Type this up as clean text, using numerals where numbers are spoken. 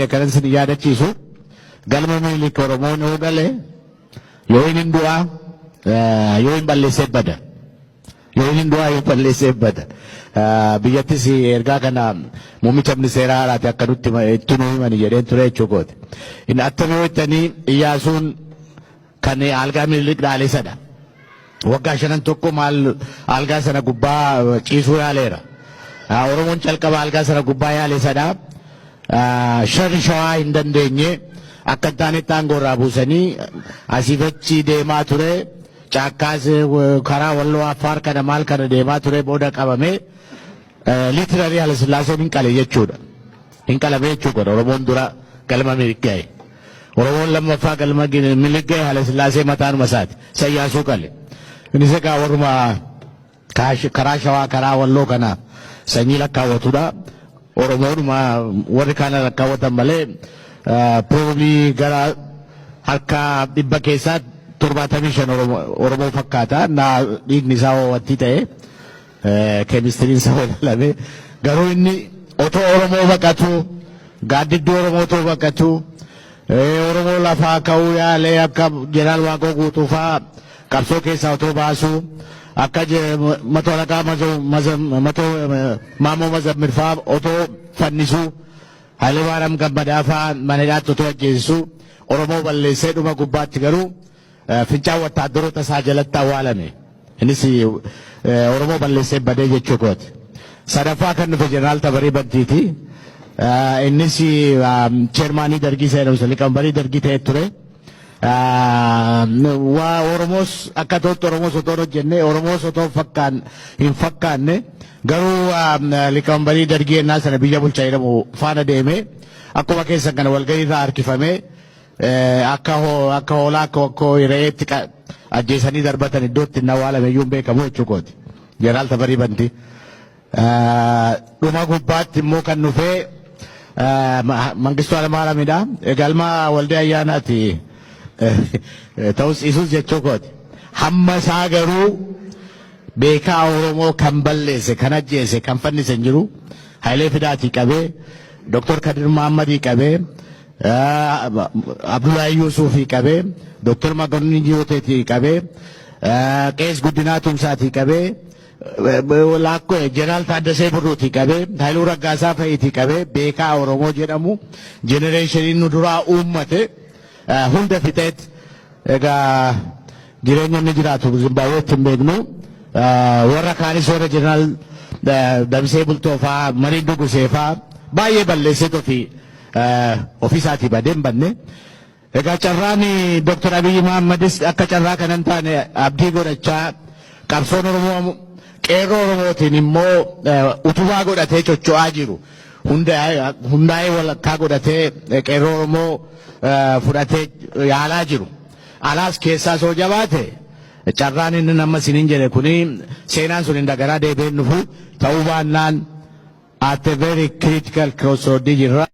kanan sin yaadachiisu galma Minilik Oromoon yoo gale yoo inni du'a yoo hin balleessee bada yoo inni du'a yoo balleessee bada biyyattis ergaa kana muummicha ministeeraa haaraati akka nutti itti nu himani jedheen ture jechuukooti. Inni attamii ho'ittanii Iyyaasuun kan algaa Minilik dhaaleessadha. Waggaa 5 tokko maal algaa sana gubbaa ciisuu yaaleera. Oromoon calqaba algaa sana gubbaa yaaleessadha. Sharri shawaa hin dandeenye akka taanetti aangoo irraa buusanii asiif achi deemaa ture. Caakkaas karaa Walloo Affaar kana maal kana deemaa ture booda qabamee liitirarii Haile Sillaaseen hin qale jechuudha. Hin qalame jechuudha. Oromoon dura galma Minilik ga'e. Oromoon lammaffaa galma Minilik ga'e Haile Sillaasee mataanuma isaati. Iyyaasuu qale. Innis egaa warruma karaa shawaa karaa Walloo kana sanyii lakkaawwatudha. Oromoodhuma warri kana lakkaawwatan malee probably gara harka 100 keessaa 75 Oromoo fakkaata. Dhiigni isaa wanti ta'e keemistiriin isaa walaalame garuu inni otoo Oromoo baqatu gaaddidduu Oromoo otoo baqatu Oromoo lafaa ka'uu yaalee akka Jeneraal Waaqoo Guutuufaa qabsoo keessaa otoo baasu akka matoo laqaa Maamoo Mazammirfaa otoo fannisu Haile Maariyaam Gammadaafaa mana hidhaatti otoo ajjeesisu Oromoo balleessee dhuma gubbaatti garuu fincaan wattaaddaroota isaa jalatti awwaalame. Innis Oromoo balleessee badee jechuu kooti. Sadaffaa kan dhufe Jeneraal Tabarii Bantiiti. Innis cheermaanii dargii seenamsa liqambarii dargii ta'e ture. Waa Oromoos akka ta'utti Oromoos otoo hojjenne Oromoos otoo hin fakkaanne garuu liqambarii dargii ennaa sana biyya bulchaa jedhamu faana deeme akkuma keessan kana walgahii irraa harkifame akka hoolaa akka re'eetti ajjeesanii darbatan iddootti hin awwaalame iyyuu hin beekamu jechuukooti. Jeneraal Tabarii Bantii. Dhuma gubbaatti immoo kan dhufee Mangistuu Hayilamaariyaamidha. Galma Waldee Ayyaanaati. Ta'us isus jechuukooti. Hamma isaa garuu beekaa Oromoo kan balleesse kan ajjeese kan fannise hin jiru. Hayilee Fidaatii qabee Dr. Kadir Mahammadii qabee Abdullahi Yuusufii qabee Dr. Makonnin Jiyooteetii qabee Qees Guddinaa Tumsaatii qabee Laakkoo Jeneraal Taaddasee Birruutii qabee Haayiluu Raggaasaa Fa'iitii qabee beekaa Oromoo jedhamu jenereeshiniin nu duraa uummate hunda fixeet egaa jireenya inni jiraatu Zimbaabuweetti hin beeknu warra kaanis warra Jeneraal Damsee Bultoofaa Marii Duguseefaa baay'ee balleesseet ofiisaatii badee hin banne. Egaa carraan Dr. Abiyyi Mahammadis akka carraa kanan taane abdii godhachaa qabsoon Oromoo qeerroo Oromootiin immoo utubaa godhatee cocho'aa jiru. Hundaa'ee walakkaa godhatee qeerroo Oromoo fudhatee yaalaa jiru. Alaas keessaa soo jabaate carraan inni nama sinin jedhe kuni seenaan sun hin dagaraa deebi'een dhufu ta'uu baannaan at a very critical crossroad jirra.